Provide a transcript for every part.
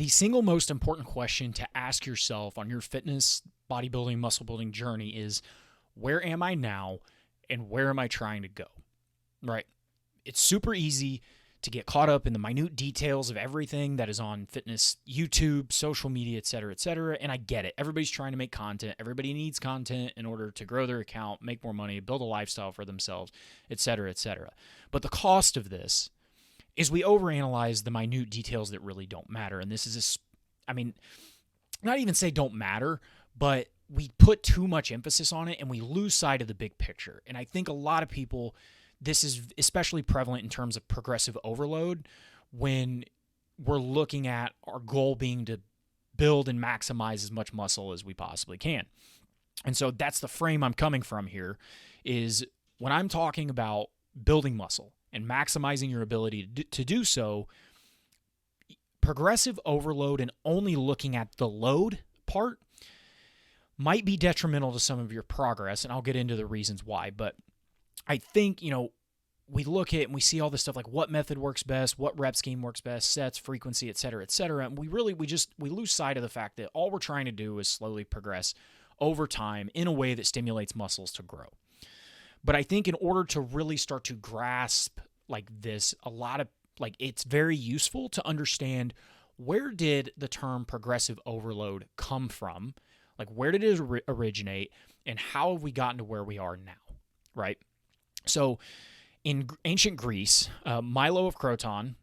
the single most important question to ask yourself on your fitness, bodybuilding, muscle building journey is, where am I now and where am I trying to go? Right? It's super easy to get caught up in the minute details of everything that is on fitness, YouTube, social media, et cetera, et cetera. And I get it. Everybody's trying to make content. Everybody needs content in order to grow their account, make more money, build a lifestyle for themselves, et cetera, et cetera. But the cost of this is we overanalyze the minute details that really don't matter. And this is, not even say don't matter, but we put too much emphasis on it and we lose sight of the big picture. And I think a lot of people, this is especially prevalent in terms of progressive overload when we're looking at our goal being to build and maximize as much muscle as we possibly can. And so that's the frame I'm coming from here, is when I'm talking about building muscle and maximizing your ability to do so, progressive overload and only looking at the load part might be detrimental to some of your progress, and I'll get into the reasons why. But I think, we look at and we see all this stuff like what method works best, what rep scheme works best, sets, frequency, et cetera, et cetera. And we lose sight of the fact that all we're trying to do is slowly progress over time in a way that stimulates muscles to grow. But I think in order to really start to grasp like this, it's very useful to understand, where did the term progressive overload come from? Like, where did it originate, and how have we gotten to where we are now, right? So in ancient Greece, Milo of Croton,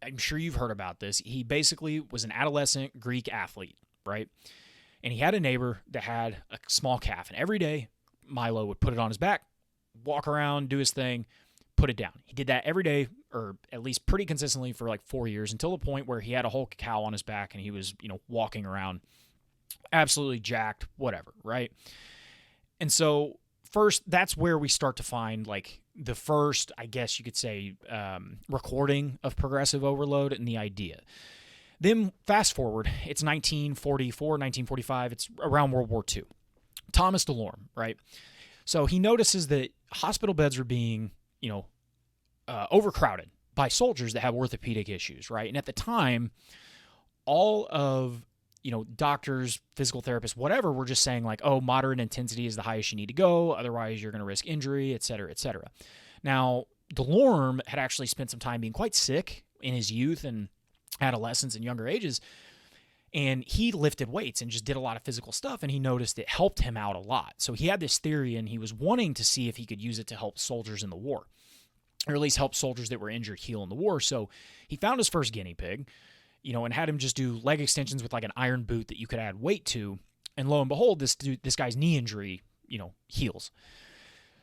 I'm sure you've heard about this. He basically was an adolescent Greek athlete, right? And he had a neighbor that had a small calf, and every day Milo would put it on his back, walk around, do his thing, put it down. He did that every day, or at least pretty consistently for like 4 years, until the point where he had a whole cow on his back and he was, walking around absolutely jacked, whatever, right? And so first, that's where we start to find like the first, I guess you could say, recording of progressive overload and the idea. Then fast forward, it's 1944, 1945, it's around World War II. Thomas DeLorme, right? So he notices that hospital beds are being, overcrowded by soldiers that have orthopedic issues, right? And at the time, all of, doctors, physical therapists, whatever, were just saying like, oh, moderate intensity is the highest you need to go. Otherwise, you're going to risk injury, et cetera, et cetera. Now, DeLorme had actually spent some time being quite sick in his youth and adolescence and younger ages. And he lifted weights and just did a lot of physical stuff, and he noticed it helped him out a lot. So he had this theory, and he was wanting to see if he could use it to help soldiers in the war, or at least help soldiers that were injured heal in the war. So he found his first guinea pig, and had him just do leg extensions with like an iron boot that you could add weight to. And lo and behold, this guy's knee injury, heals.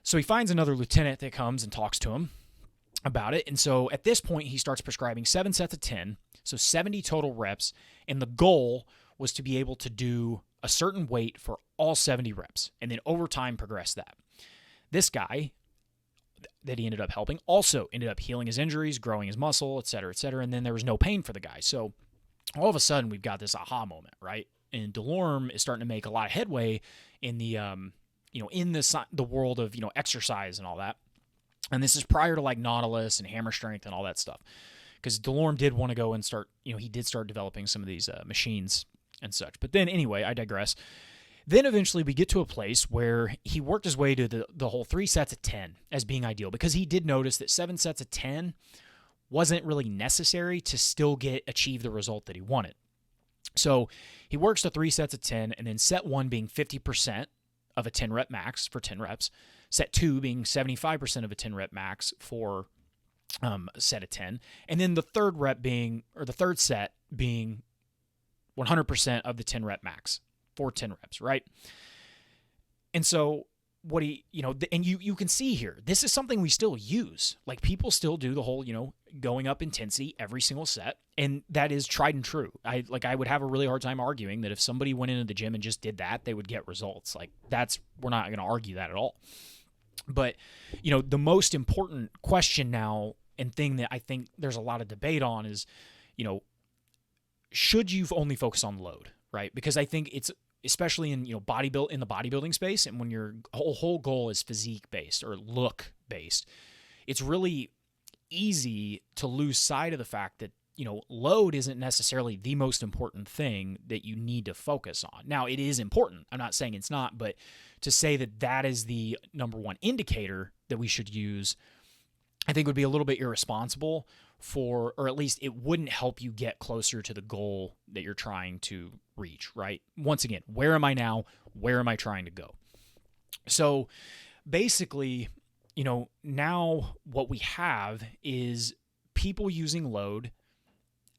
So he finds another lieutenant that comes and talks to him about it. And so at this point, he starts prescribing 7 sets of 10, so 70 total reps. And the goal was to be able to do a certain weight for all 70 reps, and then over time progress that. This guy that he ended up helping also ended up healing his injuries, growing his muscle, et cetera, and then there was no pain for the guy. So all of a sudden, we've got this aha moment, right? And DeLorme is starting to make a lot of headway in the, in the world of, exercise and all that. And this is prior to like Nautilus and Hammer Strength and all that stuff, because DeLorme did want to go and start, he did start developing some of these machines and such. But then anyway, I digress. Then eventually we get to a place where he worked his way to the whole 3 sets of 10 as being ideal, because he did notice that 7 sets of 10 wasn't really necessary to still achieve the result that he wanted. So he works the 3 sets of 10, and then set 1 being 50% of a 10 rep max for 10 reps, set 2 being 75% of a 10 rep max for a set of 10, and then the third set being 100% of the 10 rep max for 10 reps, right? And so what and you can see here, this is something we still use. Like, people still do the whole, going up intensity every single set, and that is tried and true. I would have a really hard time arguing that if somebody went into the gym and just did that, they would get results. Like, we're not going to argue that at all. But, the most important question now, and thing that I think there's a lot of debate on, is, should you only focus on load, right? Because I think it's, especially in, in the bodybuilding space, and when your whole goal is physique based or look based, it's really easy to lose sight of the fact that, load isn't necessarily the most important thing that you need to focus on. Now, it is important. I'm not saying it's not, but to say that that is the number one indicator that we should use, I think would be a little bit irresponsible or at least it wouldn't help you get closer to the goal that you're trying to reach, right? Once again, where am I now? Where am I trying to go? So basically, now what we have is people using load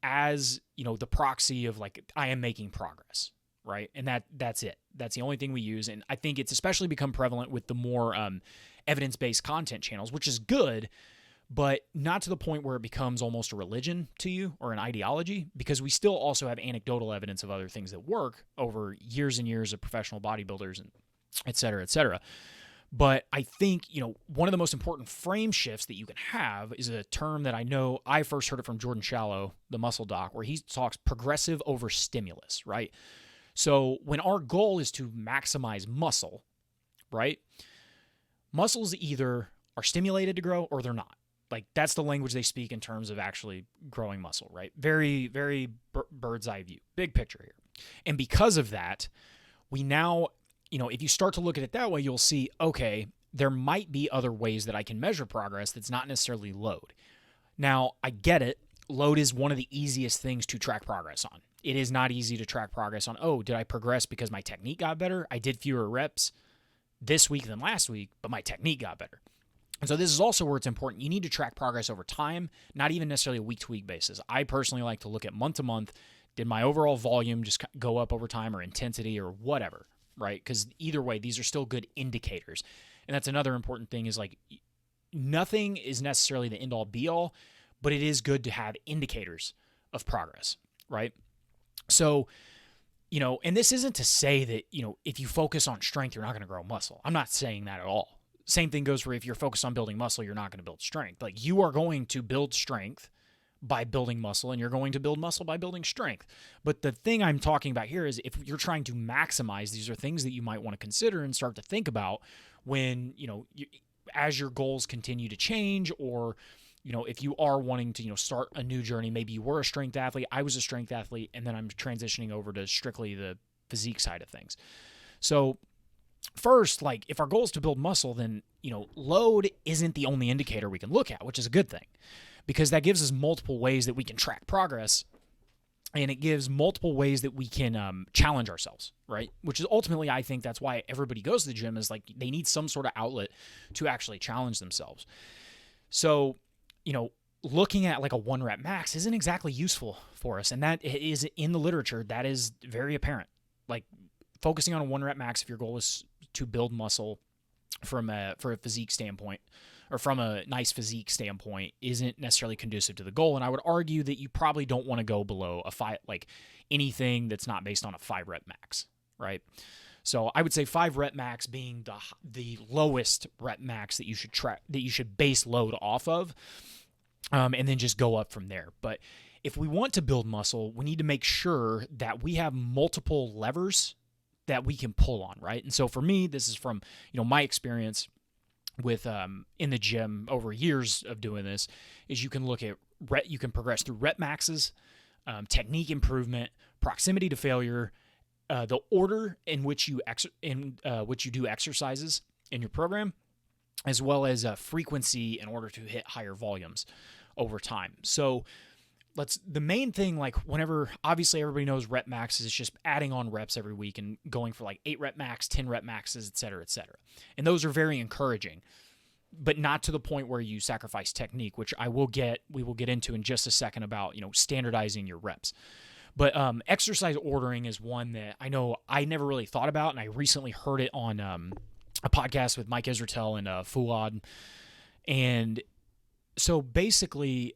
as, the proxy of like, I am making progress, right? And that's it. That's the only thing we use. And I think it's especially become prevalent with the more evidence-based content channels, which is good, but not to the point where it becomes almost a religion to you or an ideology, because we still also have anecdotal evidence of other things that work over years and years of professional bodybuilders and et cetera, et cetera. But I think, one of the most important frame shifts that you can have is a term that I know I first heard it from Jordan Shallow, the muscle doc, where he talks progressive over stimulus, right? So when our goal is to maximize muscle, right? Muscles either are stimulated to grow or they're not. Like, that's the language they speak in terms of actually growing muscle, right? Very, very bird's eye view, big picture here. And because of that, we now, if you start to look at it that way, you'll see, okay, there might be other ways that I can measure progress that's not necessarily load. Now, I get it. Load is one of the easiest things to track progress on. It is not easy to track progress on, did I progress because my technique got better? I did fewer reps this week than last week, but my technique got better. And so this is also where it's important. You need to track progress over time, not even necessarily a week-to-week basis. I personally like to look at month-to-month. Did my overall volume just go up over time, or intensity, or whatever, right? Because either way, these are still good indicators. And that's another important thing is, like, nothing is necessarily the end-all, be-all, but it is good to have indicators of progress, right? So, and this isn't to say that, if you focus on strength, you're not going to grow muscle. I'm not saying that at all. Same thing goes for if you're focused on building muscle, you're not going to build strength. Like, you are going to build strength by building muscle, and you're going to build muscle by building strength. But the thing I'm talking about here is if you're trying to maximize, these are things that you might want to consider and start to think about when, as your goals continue to change, or, if you are wanting to, start a new journey. Maybe you were a strength athlete. I was a strength athlete, and then I'm transitioning over to strictly the physique side of things. So first, like, if our goal is to build muscle, then, load isn't the only indicator we can look at, which is a good thing, because that gives us multiple ways that we can track progress, and it gives multiple ways that we can challenge ourselves, right? Which is ultimately, I think that's why everybody goes to the gym, is like they need some sort of outlet to actually challenge themselves. So, looking at like a 1 rep max isn't exactly useful for us, and that is in the literature, that is very apparent. Like, focusing on a 1 rep max if your goal is to build muscle for a physique standpoint, or from a nice physique standpoint, isn't necessarily conducive to the goal. And I would argue that you probably don't want to go below anything that's not based on a 5 rep max, right? So I would say 5 rep max being the lowest rep max that you should that you should base load off of, and then just go up from there. But if we want to build muscle, we need to make sure that we have multiple levers that we can pull on, right? And so for me, this is from, my experience with in the gym over years of doing this, is you can look at you can progress through rep maxes, technique improvement, proximity to failure, the order in which you do exercises in your program, as well as frequency in order to hit higher volumes over time. So the main thing, like, whenever, obviously everybody knows rep max is just adding on reps every week and going for like 8 rep max, 10 rep maxes, et cetera, et cetera. And those are very encouraging, but not to the point where you sacrifice technique, which we will get into in just a second about, standardizing your reps. But exercise ordering is one that I know I never really thought about, and I recently heard it on a podcast with Mike Israetel and Fuad. And so basically,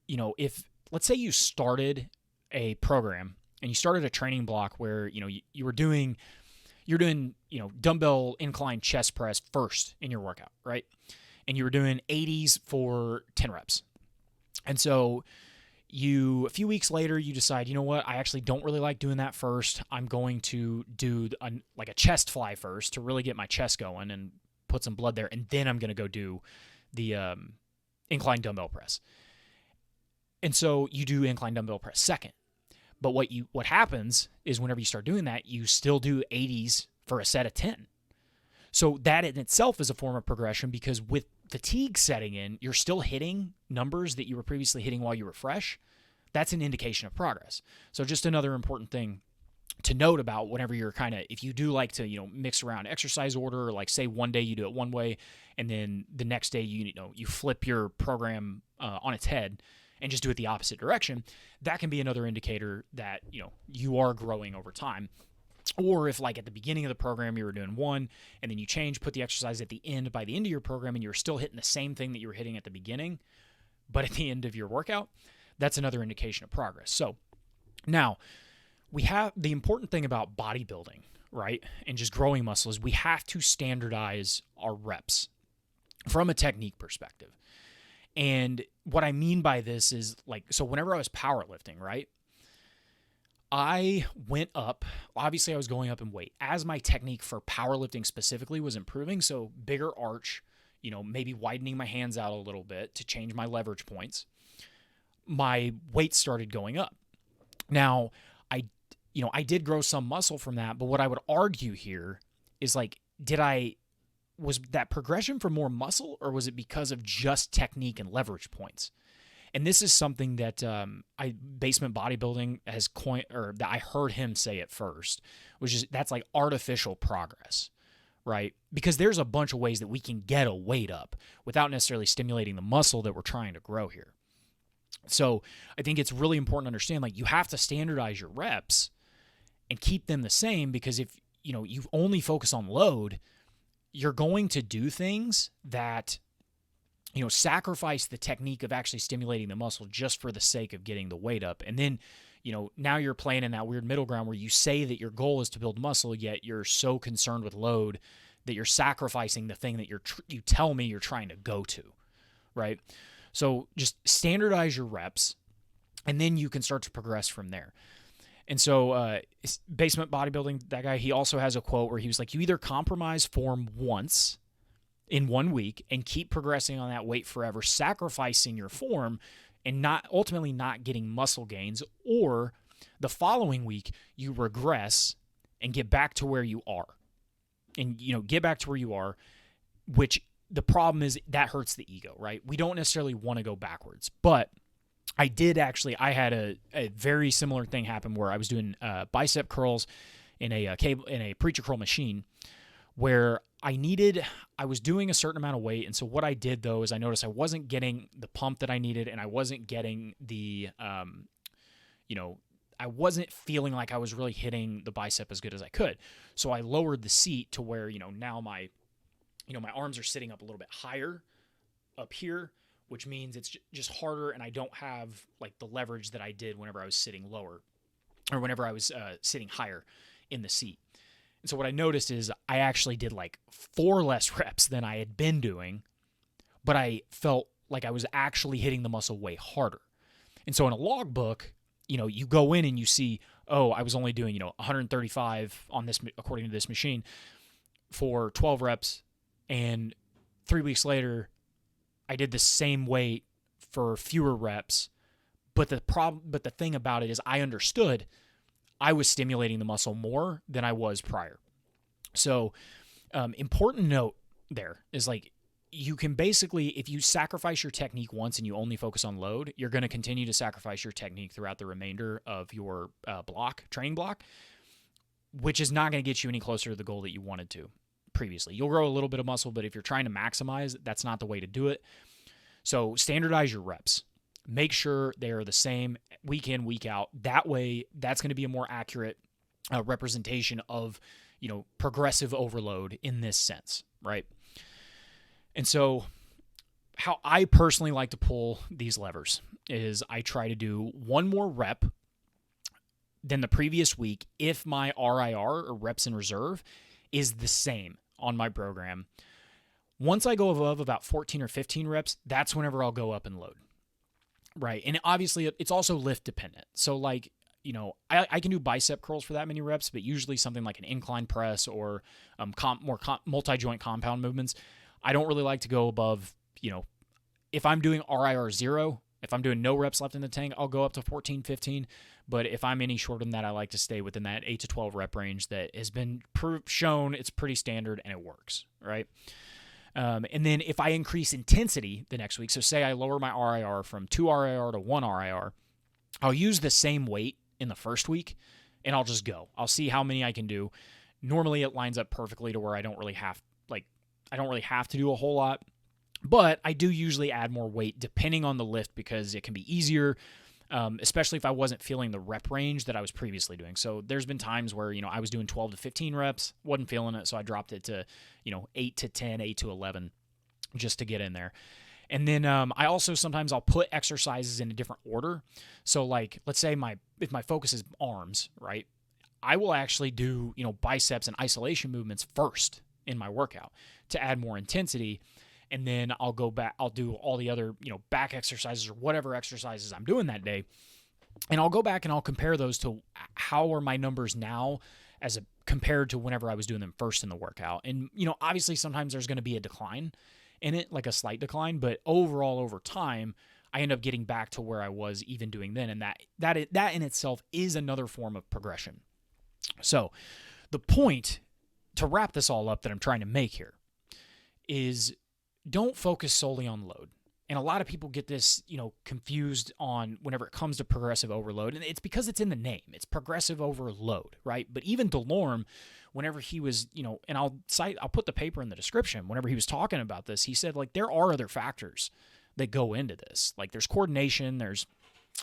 if, let's say you started a program and you started a training block where, you're doing, dumbbell incline chest press first in your workout, right? And you were doing 80s for 10 reps. And so a few weeks later, you decide, I actually don't really like doing that first. I'm going to do a chest fly first to really get my chest going and put some blood there. And then I'm going to go do the incline dumbbell press. And so you do incline dumbbell press second. But what happens is whenever you start doing that, you still do 80s for a set of 10. So that in itself is a form of progression, because with fatigue setting in, you're still hitting numbers that you were previously hitting while you were fresh. That's an indication of progress. So just another important thing to note about whenever you're if you do like to, mix around exercise order, or like say one day you do it one way and then the next day you flip your program on its head and just do it the opposite direction, that can be another indicator that, you are growing over time. Or if like at the beginning of the program you were doing one and then you put the exercise at the end by the end of your program and you're still hitting the same thing that you were hitting at the beginning, but at the end of your workout, that's another indication of progress. So now we have the important thing about bodybuilding, right? And just growing muscle is we have to standardize our reps from a technique perspective. And what I mean by this is so whenever I was powerlifting, right? I went up, obviously I was going up in weight as my technique for powerlifting specifically was improving. So bigger arch, maybe widening my hands out a little bit to change my leverage points. My weight started going up. Now, I did grow some muscle from that, but what I would argue here is was that progression for more muscle, or was it because of just technique and leverage points? And this is something that Basement Bodybuilding has coined, or that I heard him say at first, which is that's like artificial progress, right? Because there's a bunch of ways that we can get a weight up without necessarily stimulating the muscle that we're trying to grow here. So I think it's really important to understand, you have to standardize your reps and keep them the same, because if, you only focus on load, you're going to do things that, sacrifice the technique of actually stimulating the muscle just for the sake of getting the weight up. And then, now you're playing in that weird middle ground where you say that your goal is to build muscle, yet you're so concerned with load that you're sacrificing the thing that you tell me you're trying to go to, right? So just standardize your reps, and then you can start to progress from there. And so Basement Bodybuilding, that guy, he also has a quote where he was like, you either compromise form once in 1 week and keep progressing on that weight forever, sacrificing your form and ultimately not getting muscle gains, or the following week you regress and get back to where you are. And, get back to where you are, which the problem is that hurts the ego, right? We don't necessarily want to go backwards, but I had a very similar thing happen where I was doing bicep curls in a preacher curl machine, where I was doing a certain amount of weight. And so what I did though is I noticed I wasn't getting the pump that I needed, and I wasn't getting the, I wasn't feeling like I was really hitting the bicep as good as I could. So I lowered the seat to where, now my arms are sitting up a little bit higher up here, which means it's just harder, and I don't have the leverage that I did whenever I was sitting lower, or whenever I was sitting higher in the seat. And so what I noticed is I actually did 4 less reps than I had been doing, but I felt like I was actually hitting the muscle way harder. And so in a logbook, you go in and you see, oh, I was only doing, 135 on this, according to this machine, for 12 reps, and 3 weeks later, I did the same weight for fewer reps. But the thing about it is I understood I was stimulating the muscle more than I was prior. So important note there is you can basically, if you sacrifice your technique once and you only focus on load, you're going to continue to sacrifice your technique throughout the remainder of your training block, which is not going to get you any closer to the goal that you wanted to previously. You'll grow a little bit of muscle, but if you're trying to maximize, that's not the way to do it. So standardize your reps. Make sure they are the same week in, week out. That way, that's going to be a more accurate representation of, progressive overload in this sense, right? And so how I personally like to pull these levers is I try to do one more rep than the previous week if my RIR, or reps in reserve, is the same on my program. Once I go above about 14 or 15 reps, that's whenever I'll go up and load. Right. And obviously it's also lift dependent. So I can do bicep curls for that many reps, but usually something like an incline press or more multi-joint compound movements, I don't really like to go above, if I'm doing RIR 0 If I'm doing no reps left in the tank, I'll go up to 14, 15. But if I'm any shorter than that, I like to stay within that 8 to 12 rep range that has been shown it's pretty standard and it works, right? And then if I increase intensity the next week, so say I lower my RIR from 2 RIR to 1 RIR, I'll use the same weight in the first week and I'll just go. I'll see how many I can do. Normally it lines up perfectly to where I don't really have to do a whole lot, but I do usually add more weight depending on the lift because it can be easier, especially if I wasn't feeling the rep range that I was previously doing. So there's been times where, I was doing 12 to 15 reps, wasn't feeling it, so I dropped it to, 8 to 10, 8 to 11 just to get in there. And then I also sometimes I'll put exercises in a different order. So like, let's say if my focus is arms, right? I will actually do, biceps and isolation movements first in my workout to add more intensity. And then I'll go back, I'll do all the other, back exercises or whatever exercises I'm doing that day. And I'll go back and I'll compare those to how are my numbers now compared to whenever I was doing them first in the workout. And, obviously sometimes there's going to be a decline in it, like a slight decline, but overall over time, I end up getting back to where I was even doing then. And that in itself is another form of progression. So the point to wrap this all up that I'm trying to make here is don't focus solely on load. And a lot of people get this, confused on whenever it comes to progressive overload. And it's because it's in the name. It's progressive overload, right? But even DeLorme, whenever he was, and I'll put the paper in the description, whenever he was talking about this, he said, like, there are other factors that go into this. Like there's coordination, there's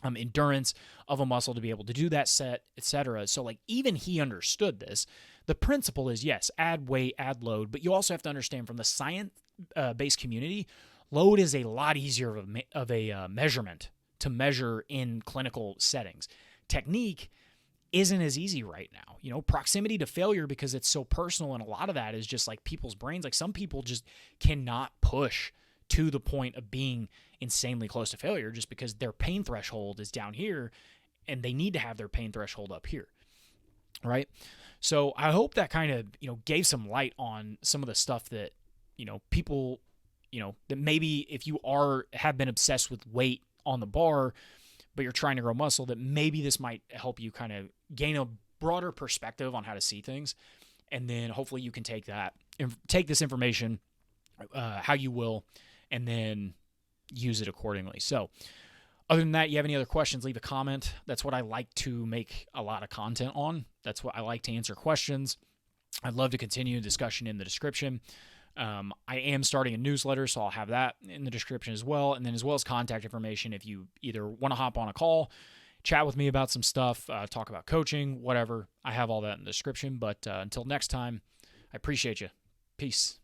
endurance of a muscle to be able to do that set, etc. So like even he understood this. The principle is, yes, add weight, add load, but you also have to understand from the science-based community, load is a lot easier of a measurement to measure in clinical settings. Technique isn't as easy right now. Proximity to failure, because it's so personal, and a lot of that is just like people's brains. Like some people just cannot push to the point of being insanely close to failure just because their pain threshold is down here and they need to have their pain threshold up here, right? So I hope that kind of, gave some light on some of the stuff that, people, that maybe if you have been obsessed with weight on the bar, but you're trying to grow muscle, that maybe this might help you kind of gain a broader perspective on how to see things. And then hopefully you can take this information, how you will, and then use it accordingly. So other than that, you have any other questions, leave a comment. That's what I like to make a lot of content on. That's what I like to answer questions. I'd love to continue discussion in the description. I am starting a newsletter, so I'll have that in the description as well. And then as well as contact information if you either want to hop on a call, chat with me about some stuff, talk about coaching, whatever. I have all that in the description. But until next time, I appreciate you. Peace.